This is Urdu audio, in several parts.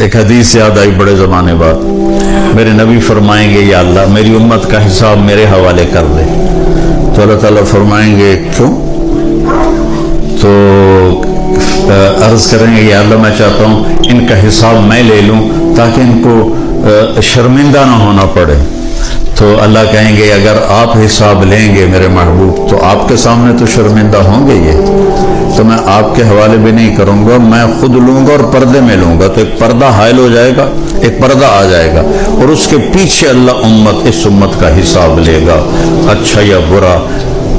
ایک حدیث یاد آئی بڑے زمانے بعد، میرے نبی فرمائیں گے یا اللہ میری امت کا حساب میرے حوالے کر دے، تو اللہ تعالیٰ فرمائیں گے کیوں؟ تو عرض کریں گے یا اللہ میں چاہتا ہوں ان کا حساب میں لے لوں تاکہ ان کو شرمندہ نہ ہونا پڑے۔ تو اللہ کہیں گے اگر آپ حساب لیں گے میرے محبوب تو آپ کے سامنے تو شرمندہ ہوں گے یہ، تو میں آپ کے حوالے بھی نہیں کروں گا، میں خود لوں گا اور پردے میں لوں گا، تو ایک پردہ حائل ہو جائے گا، ایک پردہ آ جائے گا، اور اس کے پیچھے اللہ اس امت کا حساب لے گا، اچھا یا برا۔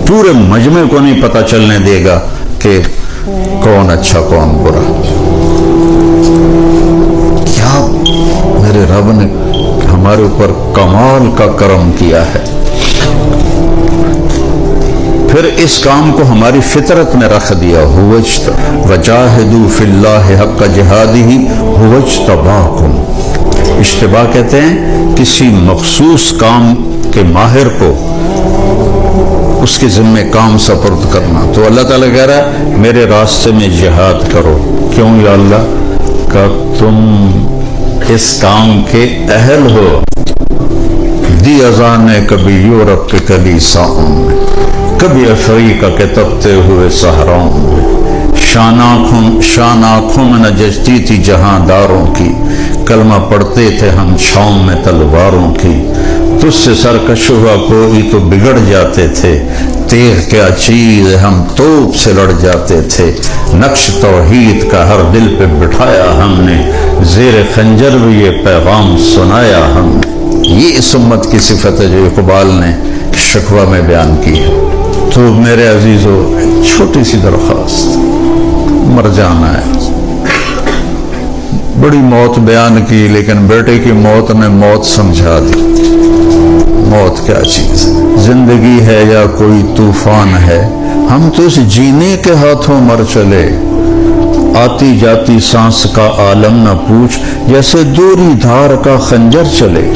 پورے مجمع کو نہیں پتہ چلنے دے گا کہ کون اچھا کون برا۔ کیا میرے رب نے ہمارے اوپر کمال کا کرم کیا ہے۔ پھر اس کام کو ہماری فطرت میں رکھ دیا، وَجَاهِدُوا فِي اللَّهِ حَقَّ جِهَادِهِ هُوَ اجْتَبَاكُمْ۔ اجتباء کہتے ہیں کسی مخصوص کام کے ماہر کو اس کے ذمہ کام سپرد کرنا۔ تو اللہ تعالیٰ کہہ رہا ہے میرے راستے میں جہاد کرو۔ کیوں یا اللہ؟ کہ تم اس کام کے اہل ہو۔ دی اذان کبھی یورپ کے کلیساؤں میں، کبھی افریقہ کے تپتے ہوئے صحراؤں میں، شان آنکھوں میں نہ ججتی تھی جہاں داروں کی، کلمہ پڑھتے تھے ہم چھاؤں میں تلواروں کی، تجھ سے سرکش ہوا کوئی تو بگڑ جاتے تھے، تیغ کیا چیز ہم توپ سے لڑ جاتے تھے، نقش توحید کا ہر دل پہ بٹھایا ہم نے، زیر خنجر بھی یہ پیغام سنایا ہم نے۔ یہ اس امت کی صفت ہے جو اقبال نے شکوہ میں بیان کی ہے۔ تو میرے عزیزو چھوٹی سی درخواست، مر جانا ہے، بڑی موت بیان کی لیکن بیٹے کی موت نے موت سمجھا دی۔ موت کیا چیز ہے؟ زندگی ہے یا کوئی طوفان ہے، ہم تو اس جینے کے ہاتھوں مر چلے، آتی جاتی سانس کا عالم نہ پوچھ، جیسے دوری دھار کا خنجر چلے۔